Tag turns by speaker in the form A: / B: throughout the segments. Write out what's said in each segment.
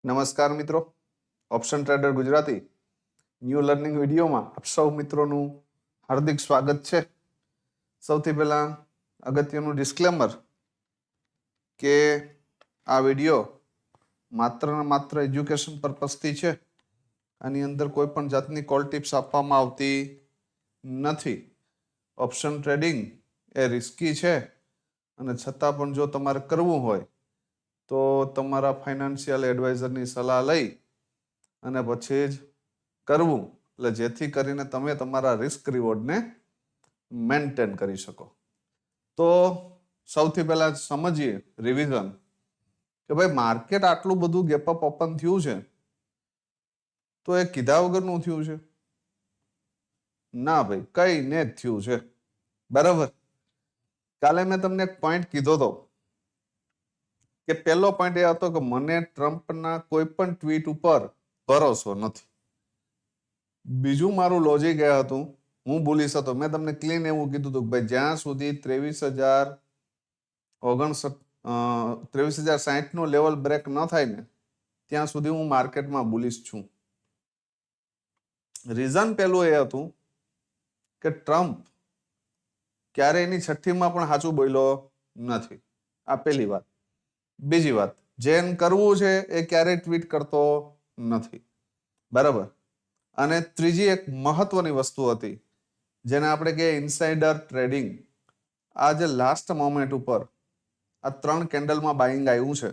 A: નમસ્કાર મિત્રો, option trader Gujarati new learning વિડીયોમાં આપ સૌ મિત્રોનું હાર્દિક સ્વાગત છે. સૌથી પહેલા અગત્યનું ડિસ્ક્લેમર કે આ વિડીયો માત્ર ને માત્ર એજ્યુકેશન પર્પસથી છે. આની અંદર કોઈ પણ જાતની કોલ ટિપ્સ આપવામાં આવતી નથી. ઓપ્શન ટ્રેડિંગ એ રિસ્કી છે અને છતાં પણ જો તમારે કરવું હોય તો તમારા ફાઇનાન્શિયલ એડવાઇઝરની સલાહ લઈ અને પછી જ કરવું, એટલે જેથી કરીને તમે તમારા રિસ્ક રિવોર્ડને મેન્ટેન કરી શકો. તો સૌથી પહેલા સમજીએ રિવિઝન કે ભાઈ માર્કેટ આટલું બધું ગેપ અપ ઓપન થયું છે તો એ કીધા વગરનું થયું છે? ના ભાઈ, કઈને જ થયું છે. બરાબર. કાલે મેં તમને એક પોઈન્ટ કીધો હતો કે પહેલો પોઈન્ટ એ હતો કે મને ટ્રમ્પના કોઈ પણ ટ્વીટ ઉપર ભરોસો નથી. બીજું મારું લોજિક એ હતું, હું બુલિશ હતો. મેં તમને ક્લીન એવું કીધું હતું કે ભાઈ જ્યાં સુધી 23,060 નો લેવલ બ્રેક ન થાય ને ત્યાં સુધી હું માર્કેટમાં બુલિશ છું. રીઝન પહેલું એ હતું કે ટ્રમ્પ ક્યારે એની છઠ્ઠીમાં પણ સાચું બોલ્યો નથી. આ પહેલી વાત. બીજી વાત, જેન કરવું છે એ ક્યારેય ટ્વીટ કરતો નથી. બરાબર. અને ત્રીજી એક મહત્વની વસ્તુ હતી જેને આપણે કહીએ ઇનસાઇડર ટ્રેડિંગ. આ જે લાસ્ટ મોમેન્ટ ઉપર આ 3 કેન્ડલમાં બાઇંગ આવ્યું છે,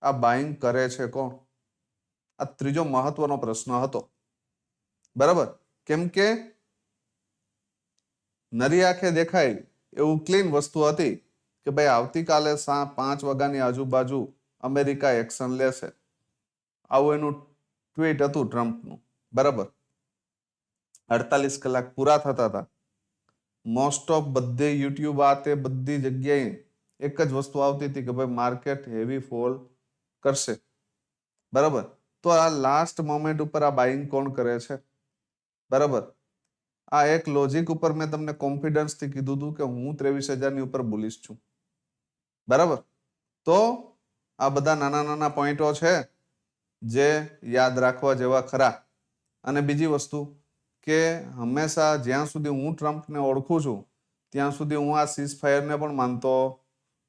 A: આ બાઇંગ કરે છે કોણ? આ ત્રીજો મહત્વનો પ્રશ્ન હતો. બરાબર. કેમ કે નરી આંખે દેખાય એવું ક્લીન વસ્તુ હતી કે ભાઈ આવતીકાલે 5 વાગ્યાની આજુબાજુ અમેરિકા એક્શન લેશે. આવું એનું ટ્વીટ હતું ટ્રમ્પનું. બરાબર. 48 કલાક પૂરા થતા હતા. મોસ્ટ ઓફ બધે યુટ્યુબ આ તે બધી જગ્યાએ એક જ વસ્તુ આવતી હતી કે ભાઈ માર્કેટ હેવી ફોલ કરશે. બરાબર. તો આ લાસ્ટ મોમેન્ટ ઉપર આ બાઇંગ કોણ કરે છે? બરાબર. આ એક લોજિક ઉપર મેં તમને કોન્ફિડન્સથી કીધું હતું કે હું 23,000 ની ઉપર બુલિશ છું. બરાબર. તો આ બધા નાના નાના પોઈન્ટો છે જે યાદ રાખવા જેવા ખરા. અને બીજી વસ્તુ કે હંમેશા જ્યાં સુધી હું ટ્રમ્પને ઓળખું છું ત્યાં સુધી હું આ સીઝ ફાયરને પણ માનતો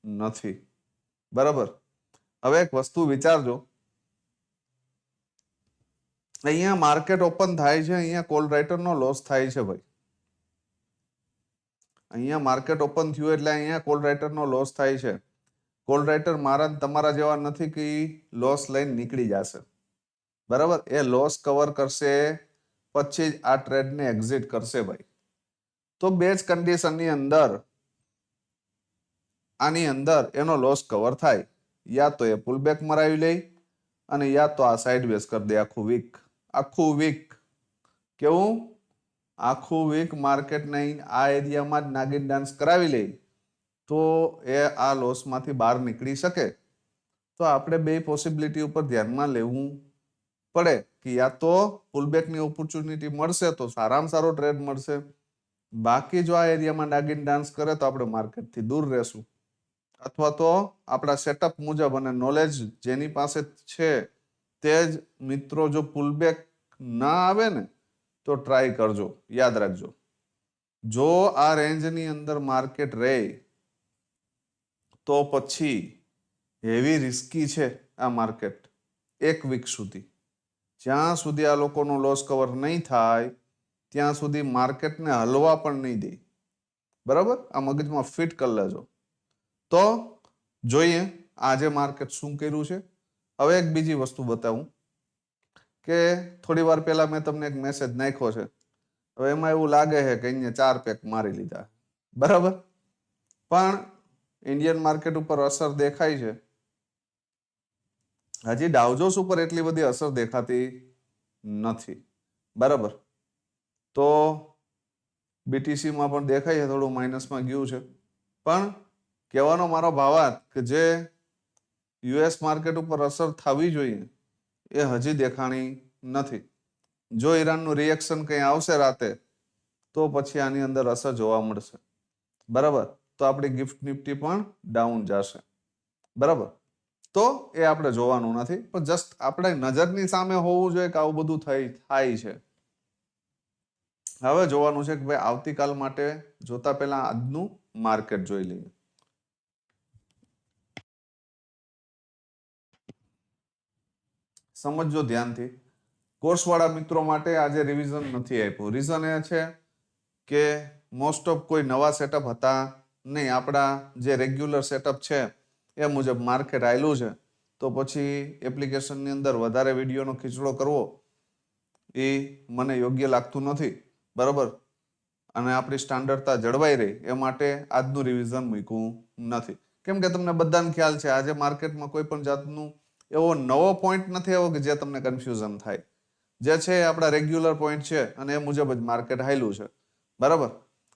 A: નથી. બરાબર. હવે એક વસ્તુ વિચારજો, અહીંયા માર્કેટ ઓપન થાય છે, અહીંયા કોલ રાઇટરનો લોસ થાય છે ભાઈ. અહીંયા માર્કેટ ઓપન થયું એટલે અહીંયા કોલ રાઇટરનો લોસ થાય છે. કોલ રાઇટર મારા તમારા જેવા નથી કે લોસ લઈને નીકળી જશે. બરાબર. એ લોસ કવર કરશે પછી જ આ ટ્રેડને એક્ઝિટ કરશે ભાઈ. તો બે જ કન્ડિશનની અંદર આની અંદર એનો લોસ કવર થાય. યા તો એ પુલબેક મરાવી લે અને યા તો આ સાઇડવેઝ કરી દે આખું વીક. આખું વીક કેવું? આખું વીક માર્કેટ નહીં આ એરિયામાં જ નાગિન ડાન્સ કરાવી લે તો એ આ લોસમાંથી બહાર નીકળી શકે. તો આપણે બે પોસિબિલિટી ઉપર ધ્યાનમાં લેવું પડે કે યા તો પુલબેકની ઓપોર્ચ્યુનિટી મળશે તો સારામાં સારો ટ્રેડ મળશે, બાકી જો આ એરિયામાં નાગિન ડાન્સ કરે તો આપણે માર્કેટથી દૂર રહેશું. અથવા તો આપણા સેટઅપ મુજબ અને નોલેજ જેની પાસે છે તે જ મિત્રો જો પુલબેક ના આવે ને તો ટ્રાય કરજો. યાદ રાખજો, જો આ રેન્જની અંદર માર્કેટ રહે તો પછી હેવી રિસ્કી છે આ માર્કેટ એક વીક સુધી. જ્યાં સુધી આ લોકોનો લોસ કવર નહીં થાય ત્યાં સુધી માર્કેટને હલવા પણ નહીં દે. બરાબર. આ મગજમાં ફિટ કરી લેજો. તો જોઈએ આજે માર્કેટ શું કર્યું છે. હવે એક બીજી વસ્તુ બતાવું કે થોડી વાર પહેલા મેં તમને એક મેસેજ નાખ્યો છે. હવે એમાં એવું લાગે છે કે અહીંયા 4 પેક મારી લીધા. બરાબર. પણ ઇન્ડિયન માર્કેટ ઉપર અસર દેખાય છે. હજી ડાઉજોસ ઉપર એટલી બધી અસર દેખાતી નથી. બરાબર. તો બીટીસીમાં પણ દેખાય છે થોડું માઇનસમાં ગયું છે. પણ કહેવાનો મારો ભાવાર્થ કે જે યુએસ માર્કેટ ઉપર અસર થવી જોઈએ એ હજી દેખાણી નથી. જો ઈરાનનું રિએક્શન કંઈ આવશે રાતે તો પછી આની અંદર અસર જોવા મળશે. બરાબર. તો આપણી ગિફ્ટ નિફ્ટી પણ ડાઉન જશે. બરાબર. તો એ આપણે જોવાનું નથી, પણ જસ્ટ આપણે નજરની સામે હોવું જોઈએ કે આવું બધું થાય છે. હવે જોવાનું છે કે ભાઈ આવતીકાલ માટે જોતા પહેલા આજનું માર્કેટ જોઈ લઈએ. સમજજો ધ્યાનથી. કોર્સવાળા મિત્રો માટે આજે રિવિઝન નથી આપ્યું. રીઝન એ છે કે મોસ્ટ ઓફ કોઈ નવા સેટઅપ હતા નહીં. આપણા જે રેગ્યુલર સેટઅપ છે એ મુજબ માર્કેટ આવેલું છે, તો પછી એપ્લિકેશનની અંદર વધારે વિડીયોનો ખીચડો કરવો એ મને યોગ્ય લાગતું નથી. બરાબર, અને આપણી સ્ટાન્ડર્ડતા જળવાઈ રહી એ માટે આજનું રિવિઝન મૂક્યું નથી. કેમ કે તમને બધાને ખ્યાલ છે આજે માર્કેટમાં કોઈ પણ જાતનું એવો નવો પોઈન્ટ નથી આવ્યો કે જે તમને કન્ફ્યુઝન થાય. જે છે એ આપણા રેગ્યુલર પોઈન્ટ છે અને એ મુજબ જ માર્કેટ હાલ્યું છે. બરાબર,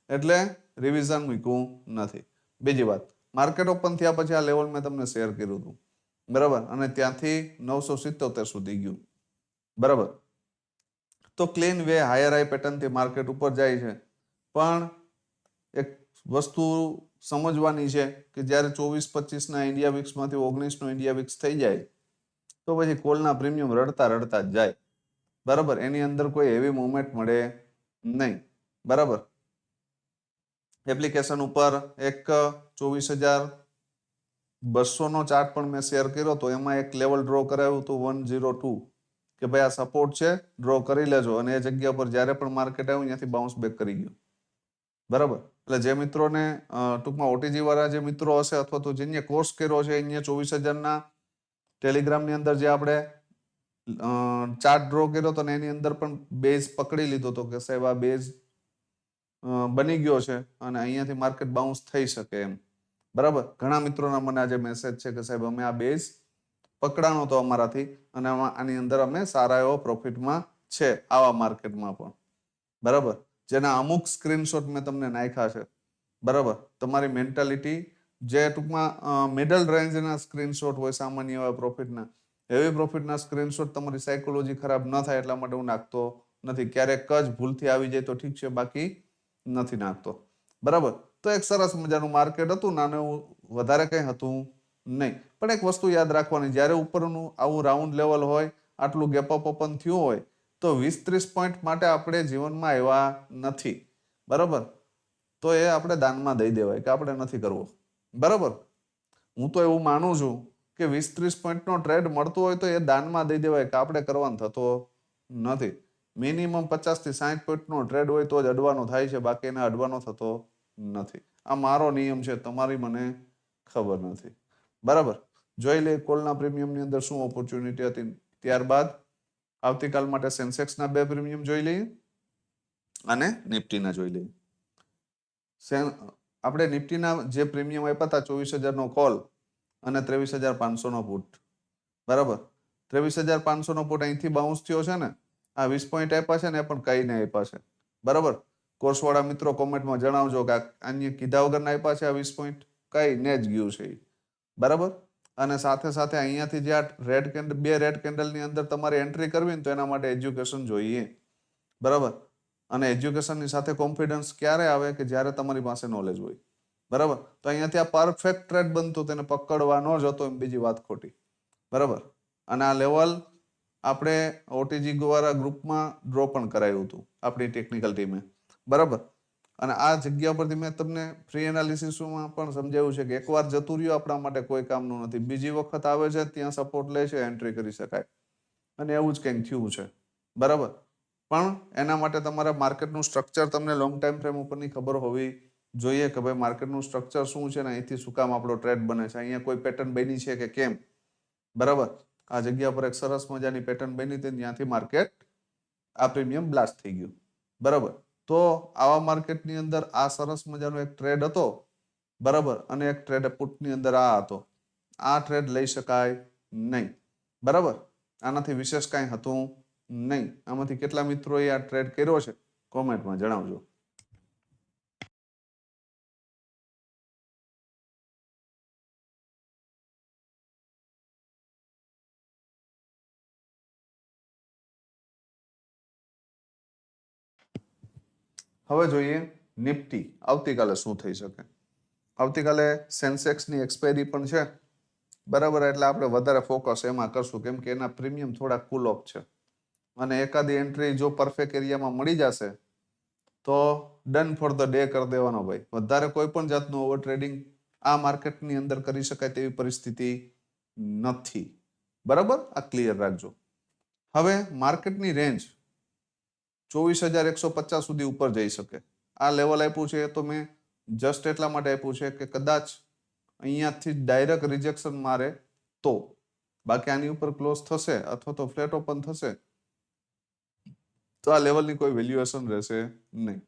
A: એટલે રિવિઝન મૂક્યું નથી. બીજી વાત, માર્કેટ ઓપન થયા પછી આ લેવલ મેં તમને શેર કર્યું હતું. બરાબર, અને ત્યાંથી 977 સુધી ગયું. બરાબર, તો ક્લીન વે હાયર હાઈ પેટર્નથી માર્કેટ ઉપર જાય છે. પણ એક વસ્તુ સમજવાની છે કે જ્યારે 24-25ના ઇન્ડિયા વિક્સમાંથી 19નો ઇન્ડિયા વિક્સ થઈ જાય તો પછી કોલના પ્રીમિયમ રડતા રડતા જ જાય. બરાબર, એની અંદર કોઈ હેવી મુવમેન્ટ મળે નહીં. બરાબર, એપ્લિકેશન ઉપર એક 24,200નો ચાર્ટ પણ મેં શેર કર્યો તો એમાં એક લેવલ ડ્રો કરાવ્યું હતું 102 કે ભાઈ આ સપોર્ટ છે, ડ્રો કરી લેજો. અને એ જગ્યા પર જ્યારે પણ માર્કેટ આવ્યું ત્યાંથી બાઉન્સ બેક કરી ગયું. બરાબર, એટલે જે મિત્રોને ટૂંકમાં ઓટીજી વાળા જે મિત્રો હશે અથવા તો જેને કોર્સ કર્યો છે એને 24,000ના ટેલિગ્રામની અંદર જે આપણે ચાર્ટ ડ્રો કર્યો હતો ને એની અંદર પણ બેઝ પકડી લીધો હતો કે સાહેબ આ બેઝ બની ગયો છે અને અહીંયાથી માર્કેટ બાઉન્સ થઈ શકે એમ. બરાબર, ઘણા મિત્રોના મને આજે મેસેજ છે કે સાહેબ અમે આ બેઝ પકડાણો હતો અમારાથી અને આની અંદર અમે સારા એવો પ્રોફિટમાં છે આવા માર્કેટમાં પણ. બરાબર, જેના અમુક સ્ક્રીનશોટ મેં તમને નાખ્યા છે. બરાબર, તમારી મેન્ટાલિટી જે ટૂંકમાં મિડલ રેન્જના સ્ક્રીનશોટ હોય સામાન્ય એવા પ્રોફિટના, હેવી પ્રોફિટના સ્ક્રીનશોટ તમારી સાયકોલોજી ખરાબ ન થાય એટલા માટે હું નાખતો નથી. ક્યારેક જ ભૂલથી આવી જાય તો ઠીક છે, બાકી નથી નાખતો. બરાબર, તો એક સરસ મજાનું માર્કેટ હતું, નાનું વધારે કંઈ હતું નહીં. પણ એક વસ્તુ યાદ રાખવાની, જ્યારે ઉપરનું આવું રાઉન્ડ લેવલ હોય, આટલું ગેપ અપ ઓપન થયું હોય તો 20-30 પોઈન્ટ માટે આપણે જીવનમાં આવ્યા નથી. બરાબર, તો એ આપણે દાનમાં દઈ દેવાય કે આપણે નથી કરવો. બરાબર, હું તો એવું માનું છું કે 20-30 પોઈન્ટનો ટ્રેડ મળતો હોય તો એ દાનમાં દઈ દેવાય કે આપણે કરવાનો થતો નથી. મિનિમમ 50-60 પોઈન્ટનો ટ્રેડ હોય તો જ અડવાનો થાય છે, બાકી એને અડવાનો થતો નથી. આ મારો નિયમ છે, તમારી મને ખબર નથી. બરાબર, જોઈ લે કોલના પ્રીમિયમની અંદર શું ઓપોર્ચ્યુનિટી હતી. ત્યારબાદ આવતીકાલ માટે સેન્સેક્સના 2 પ્રીમિયમ જોઈ લઈએ અને નિફ્ટીના જોઈ લઈએ. આપણે નિફ્ટીના જે પ્રીમિયમ આપ્યા હતા 24,000નો કોલ અને 23,500નો પુટ. બરાબર, 23,500નો પુટ અહીંથી બાઉન્સ થયો છે ને, આ 20 પોઈન્ટ આપ્યા છે ને એ પણ કઈ નહીં આપ્યા છે. બરાબર, કોર્સવાળા મિત્રો કોમેન્ટમાં જણાવજો કે અન્ય કીધા વગરના આપ્યા છે આ 20 પોઈન્ટ, કઈ ને જ ગયું છે. બરાબર, અને સાથે સાથે અહીંયાથી જે આ બે રેડ કેન્ડલની અંદર તમારે એન્ટ્રી કરવી ને તો એના માટે એજ્યુકેશન જોઈએ. બરાબર, અને એજ્યુકેશનની સાથે કોન્ફિડન્સ ક્યારે આવે કે જ્યારે તમારી પાસે નોલેજ હોય. બરાબર, તો અહીંયાથી આ પરફેક્ટ ટ્રેડ બનતું તેને પકડવાનો જ હતો, એમ બીજી વાત ખોટી. બરાબર, અને આ લેવલ આપણે ઓટીજી દ્વારા ગ્રુપમાં ડ્રો પણ કરાયું હતું આપણી ટેકનિકલ ટીમે. બરાબર, અને આ જગ્યા પરથી મેં તમને ફ્રી એનાલિસિસમાં પણ સમજાવ્યું છે કે એકવાર જતું રહ્યું આપણા માટે કોઈ કામનું નથી. બીજી વખત આવે છે ત્યાં સપોર્ટ લે છે, એન્ટ્રી કરી શકાય. અને એવું જ કંઈક થયું છે. બરાબર, પણ એના માટે તમારે માર્કેટનું સ્ટ્રક્ચર તમને લોંગ ટાઈમ ફ્રેમ ઉપરની ખબર હોવી જોઈએ કે ભાઈ માર્કેટનું સ્ટ્રક્ચર શું છે ને અહીંથી શું કામ આપણો ટ્રેડ બને છે, અહીંયા કોઈ પેટર્ન બની છે કે કેમ. બરાબર, આ જગ્યા પર એક સરસ મજાની પેટર્ન બની હતી, ત્યાંથી માર્કેટ આ પ્રીમિયમ બ્લાસ્ટ થઈ ગયું. બરાબર, તો આવા માર્કેટની અંદર આ સરસ મજાનો એક ટ્રેડ હતો. બરાબર, અને એક ટ્રેડ પુટની અંદર આ હતો. આ ટ્રેડ લઈ શકાય નહીં. બરાબર, આનાથી વિશેષ કાંઈ હતું નહીં. આમાંથી કેટલા મિત્રોએ આ ટ્રેડ કર્યો છે કોમેન્ટમાં જણાવજો. હવે જોઈએ નિફ્ટી આવતીકાલે શું થઈ શકે. આવતીકાલે સેન્સેક્સની એક્સપાયરી પણ છે. બરાબર, એટલે આપણે વધારે ફોકસ એમાં કરશું કેમ કે એના પ્રીમિયમ થોડા કુલ ઓફ છે અને એકાદી એન્ટ્રી જો પરફેક્ટ એરિયામાં મળી જશે તો ડન ફોર ધ ડે કરી દેવાનો ભાઈ. વધારે કોઈ પણ જાતનું ઓવર ટ્રેડિંગ આ માર્કેટની અંદર કરી શકાય તેવી પરિસ્થિતિ નથી. બરાબર, આ ક્લિયર રાખજો. હવે માર્કેટની રેન્જ 24,150 સુધી ઉપર જઈ શકે. આ લેવલ આપ્યું છે તો મેં જસ્ટ એટલા માટે આપ્યું છે કે કદાચ અહીંયાથી ડાયરેક્ટ રિજેક્શન મારે તો, બાકી આની ઉપર ક્લોઝ થશે અથવા તો ફ્લેટ ઓપન થશે તો આ લેવલની કોઈ વેલ્યુએશન રહેશે નહીં.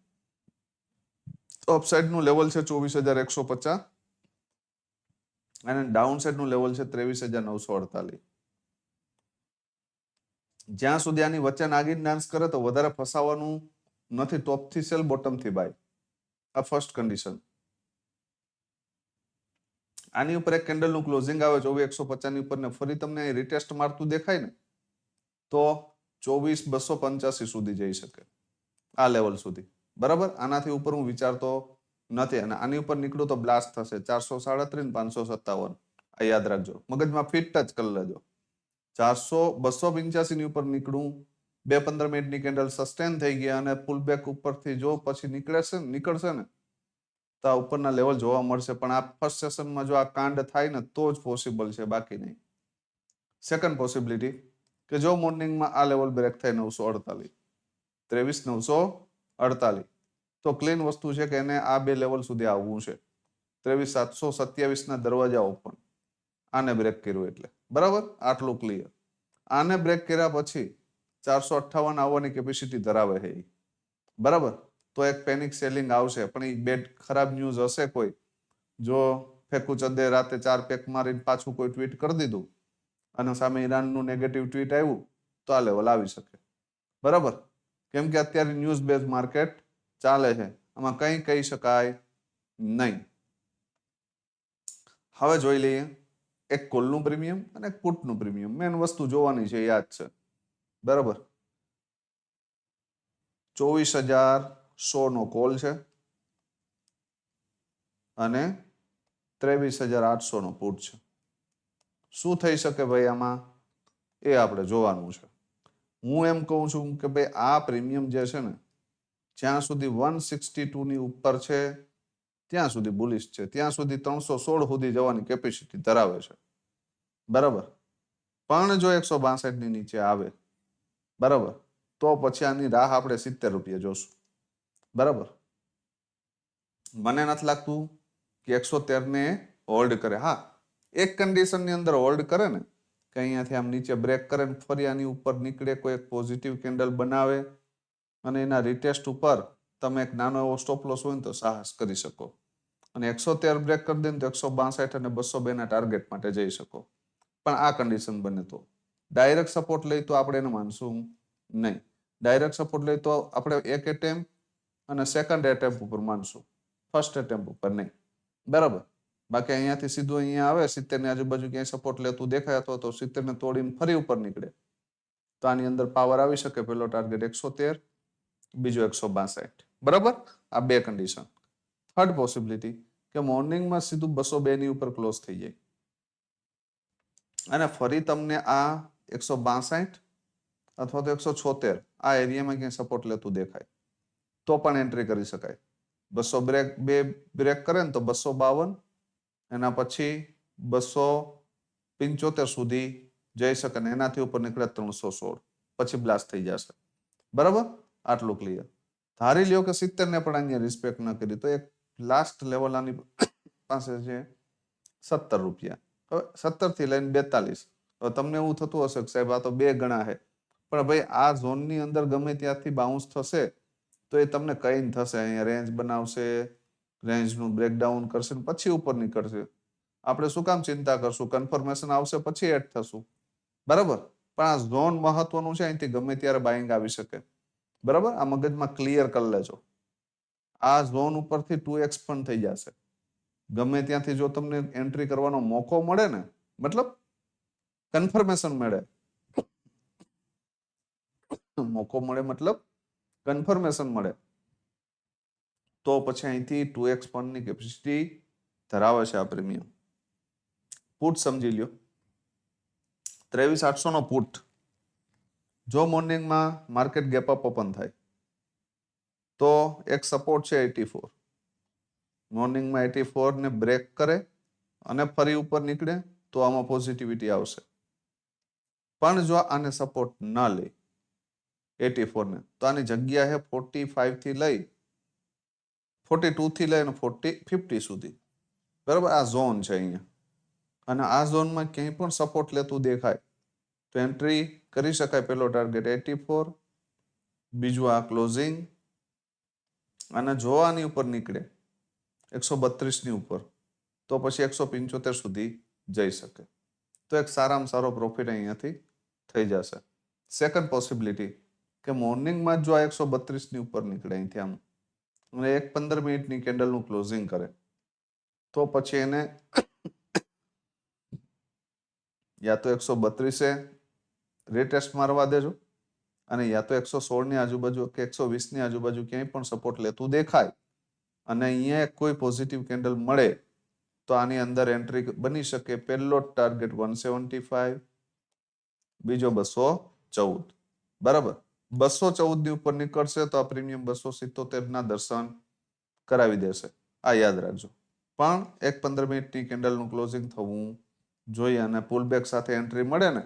A: તો અપસાઇડનું લેવલ છે 24,150 અને ડાઉનસાઇડનું લેવલ છે 23,948. જ્યાં સુધી આની વચ્ચે નાગીન ડાન્સ કરે તો વધારે ફસાવાનું નથી. ટોપથી સેલ, બોટમથી બાય. આ ફર્સ્ટ કન્ડિશન. આની ઉપર એક કેન્ડલનું ક્લોઝિંગ આવે 24,150 ની ઉપર ને ફરી તમને રિટેસ્ટ મારતું દેખાય ને તો 24,285 સુધી જઈ શકે, આ લેવલ સુધી. બરાબર, આનાથી ઉપર હું વિચારતો નથી અને આની ઉપર નીકળું તો બ્લાસ્ટ થશે 437 557. આ યાદ રાખજો, મગજમાં ફિટ જ કરી લેજો. 285 ની ઉપર નીકળું, 2-15 મિનિટની કેન્ડલ સસ્ટેન થઈ ગયા અને પુલબેક ઉપરથી જો પછી નીકળશે ને તો આ ઉપરના લેવલ જોવા મળશે. પણ આ ફર્સ્ટ સેશનમાં જો આ કાંડ થાય ને તો જ પોસિબલ છે, બાકી નહીં. સેકન્ડ પોસિબિલિટી કે જો મોર્નિંગમાં આ લેવલ બ્રેક થાય 948, 23,948 તો ક્લીન વસ્તુ છે કે એને આ બે લેવલ સુધી આવવું છે. 23,727 ના દરવાજા ઓપન, આને બ્રેક કર્યું એટલે. બરાબર, આટલું ક્લિયર. આને બ્રેક કર્યા પછી 458 આવવાની કેપેસિટી ધરાવે છે. બરાબર, તો એક પેનિક સેલિંગ આવશે. પણ એ બેડ ખરાબ ન્યૂઝ હશે કોઈ, જો ફેકુ ચંદે રાતે 4 પેક મારીને પાછું કોઈ ટ્વીટ કરી દીધું અને સામે ઈરાનનું નેગેટિવ ટ્વીટ આવ્યું તો આ લેવલ આવી શકે. બરાબર, કેમ કે અત્યારે ન્યૂઝ બેઝ માર્કેટ ચાલે છે, આમાં કંઈ કહી શકાય નહીં. હવે જોઈ લઈએ એક કોલનું પ્રીમિયમ અને પુટનું પ્રીમિયમ. મેન વસ્તુ જોવાની છે, યાદ છે. બરાબર, 24,100 નો કોલ છે અને 23,800 નો પુટ છે. શું થઈ શકે ભાઈ આમાં એ આપણે જોવાનું છે. હું એમ કહું છું કે ભાઈ આ પ્રીમિયમ જે છે ને જ્યાં સુધી 162 ની ઉપર છે ત્યાં સુધી બુલિશ છે, ત્યાં સુધી 316 સુધી જવાની કેપેસિટી ધરાવે છે. બરાબર, પણ જો 162 ની નીચે આવે, બરાબર, તો પછી આની રાહ આપણે 70 રૂપિયા જોશું. બરાબર, મને નથી લાગતું કે 113 ને હોલ્ડ કરે. હા, એક કન્ડિશનની અંદર હોલ્ડ કરે ને કે અહીંયાથી આમ નીચે બ્રેક કરે ને ફરી આની ઉપર નીકળે, કોઈ એક પોઝિટિવ કેન્ડલ બનાવે અને એના રિટેસ્ટ ઉપર તમે એક નાનો એવો સ્ટોપ લોસ હોય ને તો સાહસ કરી શકો અને 113 બ્રેક કરી દે ને તો 162 અને 202 ના ટાર્ગેટ માટે જઈ શકો. પણ આ કન્ડિશન બને તો ડાયરેક્ટ સપોર્ટ લઈ તો આપણે એને માનશું નહીં. ડાયરેક્ટ સપોર્ટ લઈ તો આપણે એક એટેમ્પ અને સેકન્ડ એટેમ્પ ઉપર માનશું, ફર્સ્ટ એટેમ્પ ઉપર નહીં. બરાબર, બાકી અહીંયાથી સીધું અહીંયા આવે 70 ની આજુબાજુ ક્યાંય સપોર્ટ લેતું દેખાય અથવા તો 70 ને તોડીને ફરી ઉપર નીકળે તો આની અંદર પાવર આવી શકે. પેલો ટાર્ગેટ 113, બીજો 162. બરાબર, આ બે કન્ડિશન. થર્ડ પોસિબિલિટી કે મોર્નિંગમાં સીધું 202 ની ઉપર ક્લોઝ થઈ જાય અને ફરી તમને આ 162 અથવા તો 176 આ એરિયામાં ક્યાંય સપોર્ટ લેતું દેખાય તો પણ એન્ટ્રી કરી શકાય. 200 બ્રેક કરે ને તો 252, એના પછી 275 સુધી જઈ શકે ને એનાથી ઉપર નીકળે 316, પછી બ્લાસ્ટ થઈ જશે. બરાબર, આટલું ક્લિયર. ધારી લ્યો કે 70 ને પણ અહીંયા રિસ્પેક્ટ ન કરી તો એક લાસ્ટ લેવલ આની પાસે છે 17 રૂપિયા. હવે 17 થી લઈને 42. હવે તમને એવું થતું હશે કે સાહેબ આ તો 2 ગણા છે, પણ ભાઈ આ ઝોનની અંદર ગમે ત્યાંથી બાઉન્સ થશે તો એ તમને કઈ થશે. અહીંયા રેન્જ બનાવશે, રેન્જનું બ્રેકડાઉન કરશે ને પછી ઉપર નીકળશે. આપણે શું કામ ચિંતા કરશું? કન્ફર્મેશન આવશે પછી એડ થશું. બરાબર, પણ આ ઝોન મહત્વનું છે, અહીંથી ગમે ત્યારે બાઇંગ આવી શકે. બરાબર, આ મગજમાં ક્લિયર કરી લેજો. આ ઝોન ઉપરથી 2x પણ થઈ જશે. ગમે ત્યાંથી જો તમને એન્ટ્રી કરવાનો મોકો મળે ને, મતલબ કન્ફર્મેશન મળે, મોકો મળે મતલબ કન્ફર્મેશન મળે તો પછી અહીંથી 2x પણ ની કેપેસિટી ધરાવે છે આ પ્રીમિયમ. પુટ સમજી લ્યો 23,800 નો પુટ જો મોર્નિંગમાં માર્કેટ ગેપ અપ ઓપન થાય તો એક સપોર્ટ છે 84 મોર્નિંગમાં 84 ને બ્રેક કરે અને ફરી ઉપર નીકળે તો આમાં પોઝિટિવિટી આવશે પણ જો આને સપોર્ટ ના લે 84 ને તો આની જગ્યા છે 45 થી લઈ 42 થી લઈ અને 50 સુધી બરાબર આ ઝોન છે અહીંયા અને આ ઝોનમાં ક્યાંય પણ સપોર્ટ લેતું દેખાય તો એન્ટ્રી કરી શકાય પેલો ટાર્ગેટ 84 બીજું આ ક્લોઝિંગ અને જો આની ઉપર નીકળે 132 ની ઉપર તો પછી 175 સુધી જઈ શકે તો એક સારામાં સારો પ્રોફિટ અહીંયાથી થઈ જશે સેકન્ડ પોસિબિલિટી કે મોર્નિંગમાં જો આ 132 ની ઉપર નીકળે અહીંથી આમ અને 15 મિનિટની કેન્ડલનું ક્લોઝિંગ કરે તો પછી એને યા તો 132 રીટેસ્ટ મારવા દેજો અને યા તો 116 ની આજુબાજુ કે 120 ની આજુબાજુ ક્યાંય પણ સપોર્ટ લેતું દેખાય અને અહીંયા કોઈ પોઝિટિવ કેન્ડલ મળે તો આની અંદર એન્ટ્રી બની શકે પહેલો ટાર્ગેટ 175 બીજો 214 બરાબર 214 ની ઉપર નીકળશે તો આ પ્રીમિયમ 277 ના દર્શન કરાવી દેશે આ યાદ રાખજો પણ એક 15 મિનિટની કેન્ડલનું ક્લોઝિંગ થવું જોઈએ અને પુલબેક સાથે એન્ટ્રી મળે ને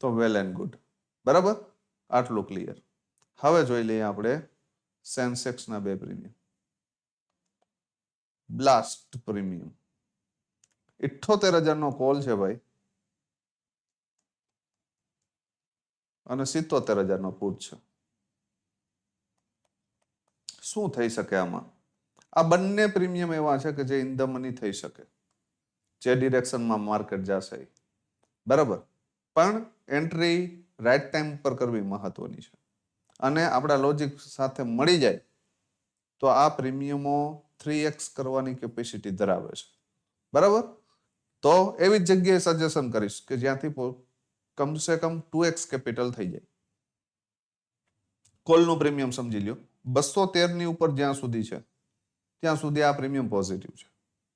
A: તો વેલ એન્ડ ગુડ બરાબર આટલું ક્લિયર હવે જોઈ લઈએ આપણે સેન્સેક્સના બે પ્રીમિયમ બ્લાસ્ટ પ્રીમિયમ 78,000 નો કોલ છે ભાઈ અને 77,000 નો પુટ છે શું થઈ શકે આમાં આ બંને પ્રીમિયમ એવા છે કે જે ઇન ધ મની થઈ શકે જે ડિરેક્શનમાં માર્કેટ જશે બરાબર પણ એન્ટ્રી રાઈટ ટાઈમ પર કરવી મહત્વની છે અને આપણા લોજિક સાથે મળી જાય તો આ પ્રીમિયમો 3x કરવાની કેપેસિટી ધરાવે છે બરાબર તો એવી જ જગ્યાએ સજેશન કરીશ કે જ્યાંથી કમસે કમ 2x કેપિટલ થઈ જાય કોલનું પ્રીમિયમ સમજી લ્યો 213 ની ઉપર જ્યાં સુધી છે ત્યાં સુધી આ પ્રીમિયમ પોઝિટિવ છે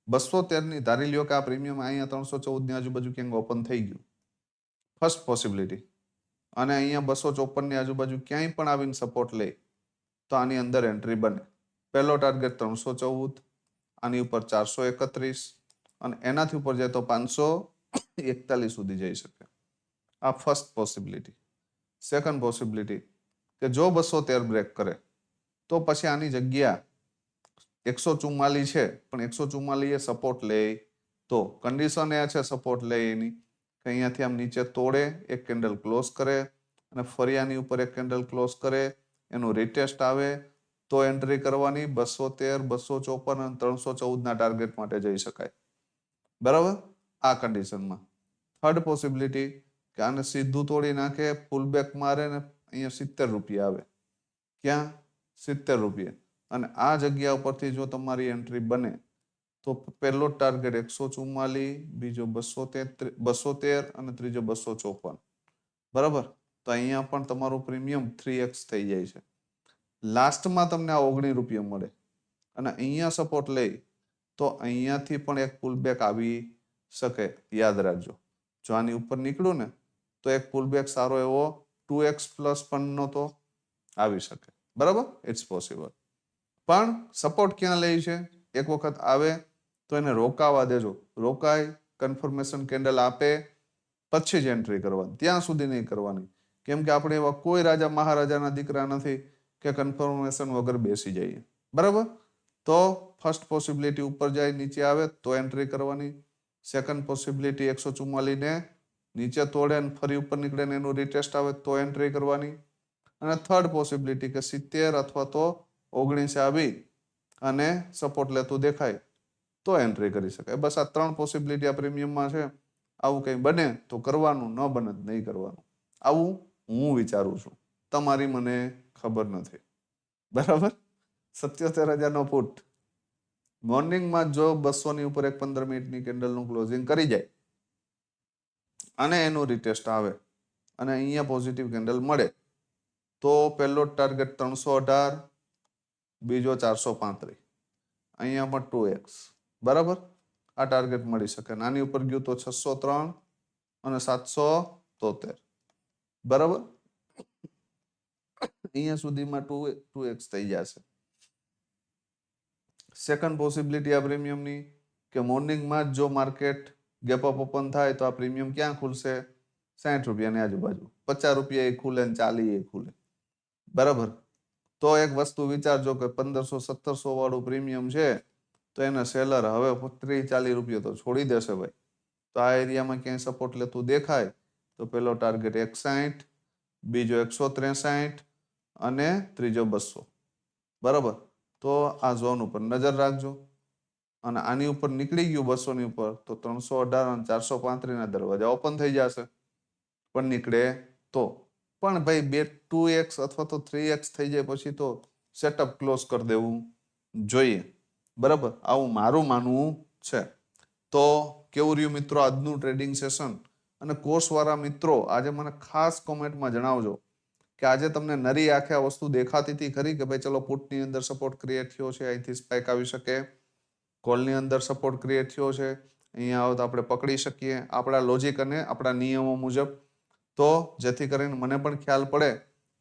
A: 213 ની ધારી લ્યો કે આ પ્રીમિયમ અહીંયા 314 ની આજુબાજુ ક્યાંક ઓપન થઈ ગયું ફર્સ્ટ પોસિબિલિટી અને અહીંયા 254 ની આજુબાજુ ક્યાંય પણ આવીને સપોર્ટ લે તો આની અંદર એન્ટ્રી બને પહેલો ટાર્ગેટ 314 આની ઉપર 431 અને એનાથી ઉપર જાય તો 541 સુધી જઈ શકે આ ફર્સ્ટ પોસિબિલિટી સેકન્ડ પોસિબિલિટી કે જો 213 બ્રેક કરે તો પછી આની જગ્યા 144 છે પણ 144 એ સપોર્ટ લે તો કન્ડિશન એ છે સપોર્ટ લે એની કે અહીંયાથી આમ નીચે તોડે એક કેન્ડલ ક્લોઝ કરે અને ફરી આની ઉપર એક કેન્ડલ ક્લોઝ કરે એનું રીટેસ્ટ આવે તો એન્ટ્રી કરવાની 213 254 અને 314 ના ટાર્ગેટ માટે જઈ શકાય બરાબર આ કન્ડિશનમાં થર્ડ પોસિબિલિટી કે આને સીધું તોડી નાખે પુલબેક મારે ને અહીંયા 70 રૂપિયા આવે ક્યાં 70 રૂપિયા અને આ જગ્યા ઉપરથી જો તમારી એન્ટ્રી બને તો પહેલો ટાર્ગેટ 144 બીજો 213 અને ત્રીજો 254 બરાબર તો અહીંયા પણ તમારું પ્રીમિયમ 3x થઈ જાય છે લાસ્ટમાં તમને આ 19 રૂપિયા મળે અને અહીંયા સપોર્ટ લે તો અહીંયાથી પણ એક પુલબેક આવી શકે યાદ રાખજો જો આની ઉપર નીકળું ને તો એક પુલબેક સારો એવો 2x પ્લસ પણ નો તો આવી શકે બરાબર ઇટ્સ પોસિબલ પણ સપોર્ટ ક્યાં લે છે એક વખત આવે તો એને રોકાવા દેજો રોકાય કન્ફર્મેશન કેન્ડલ આપે પછી જ એન્ટ્રી કરવાની ત્યાં સુધી નહીં કરવાની કેમ કે આપણે એવા કોઈ રાજા મહારાજાના દીકરા નથી કે કન્ફર્મેશન વગર બેસી જઈએ બરાબર તો ફર્સ્ટ પોસિબિલિટી ઉપર જાય નીચે આવે તો એન્ટ્રી કરવાની સેકન્ડ પોસિબિલિટી 144 ને નીચે તોડે અને ફરી ઉપર નીકળે ને એનું રીટેસ્ટ આવે તો એન્ટ્રી કરવાની અને થર્ડ પોસિબિલિટી કે 70 અથવા તો 19 આવી અને સપોર્ટ લેતું દેખાય તો એન્ટ્રી કરી શકાય બસ આ ત્રણ પોસિબિલિટી આ પ્રીમિયમમાં છે આવું કંઈ બને તો કરવાનું ન બને તો નહીં કરવાનું આવું હું વિચારું છું તમારી મને ખબર નથી બરાબર 77,000 નો પુટ મોર્નિંગમાં જો 200 ની ઉપર એક 15 મિનિટની કેન્ડલનું ક્લોઝિંગ કરી જાય અને એનું રીટેસ્ટ આવે અને અહીંયા પોઝિટિવ કેન્ડલ મળે તો પહેલો ટાર્ગેટ 318 બીજો 435 અહીંયા પણ 2x બરાબર આ ટાર્ગેટ મળી શકે. આની ઉપર ગયું તો 603 અને 773. બરાબર, અહીંયા સુધીમાં 2x થઈ જશે. સેકન્ડ પોસિબિલિટી આ પ્રીમિયમની કે મોર્નિંગમાં જો માર્કેટ ગેપ અપ ઓપન થાય તો આ પ્રીમિયમ ક્યાં ખુલશે? 60 રૂપિયાની આજુબાજુ. 50 રૂપિયા એ ખુલે ને 40 એ ખુલે. બરાબર, તો એક વસ્તુ વિચારજો કે 1500-1700 વાળું પ્રીમિયમ છે તો એને સેલર હવે 30-40 રૂપિયા તો છોડી દેશે ભાઈ. તો આ એરિયામાં ક્યાંય સપોર્ટ લેતું દેખાય તો પેલો ટાર્ગેટ 160, બીજો 163 અને ત્રીજો 200. બરાબર, તો આ ઝોન ઉપર નજર રાખજો. અને આની ઉપર નીકળી ગયું 200 ની ઉપર તો 318 અને 435 ના દરવાજા ઓપન થઈ જશે. પણ નીકળે તો પણ ભાઈ 2x અથવા તો 3x થઈ જાય પછી તો સેટઅપ ક્લોઝ કરી દેવું જોઈએ. બરાબર, આવું મારું માનવું છે. તો કેવું રહ્યું મિત્રો આજનું ટ્રેડિંગ સેશન? અને કોર્સવાળા મિત્રો આજે મને ખાસ કોમેન્ટમાં જણાવજો કે આજે તમને નરી આંખે આ વસ્તુ દેખાતી હતી ખરી કે ભાઈ ચલો પુટની અંદર સપોર્ટ ક્રિએટ થયો છે, અહીંથી સ્પાઇક આવી શકે, કોલની અંદર સપોર્ટ ક્રિએટ થયો છે, અહીંયા આવો તો આપણે પકડી શકીએ આપણા લોજિક અને આપણા નિયમો મુજબ. તો જેથી કરીને મને પણ ખ્યાલ પડે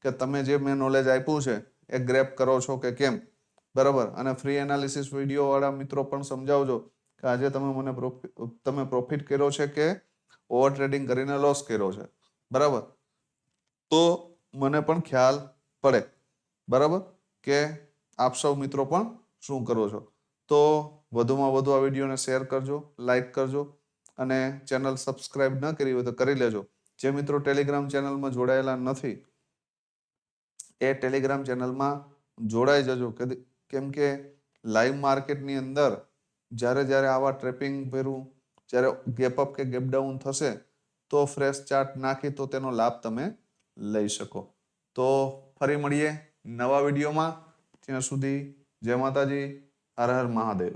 A: કે તમે જે મેં નોલેજ આપ્યું છે એ ગ્રેપ કરો છો કે કેમ. બરાબર, અને ફ્રી એનાલિસિસ વિડીયો વાળા મિત્રો પણ સમજાવજો કે આજે તમે પ્રોફિટ કર્યો છે કે ઓવર ટ્રેડિંગ કરીને લોસ કર્યો છે. બરાબર, તો મને પણ ખ્યાલ પડે. બરાબર, કે આપ સૌ મિત્રો પણ શું કરો છો. તો વધુમાં વધુ આ વિડીયોને શેર કરજો, લાઈક કરજો અને ચેનલ સબસ્ક્રાઇબ ન કરી હોય તો કરી લેજો. જે મિત્રો ટેલિગ્રામ ચેનલમાં જોડાયેલા નથી એ ટેલિગ્રામ ચેનલમાં જોડાઈ જજો. કેમ કે લાઈવ માર્કેટની અંદર જ્યારે આવા ટ્રેપિંગ ભર્યું જ્યારે ગેપ અપ કે ગેપ ડાઉન થશે તો ફ્રેશ ચાર્ટ નાખી તો તેનો લાભ તમે લઈ શકો. તો ફરી મળીએ નવા વિડીયોમાં. ત્યાં સુધી જય માતાજી, હર હર મહાદેવ.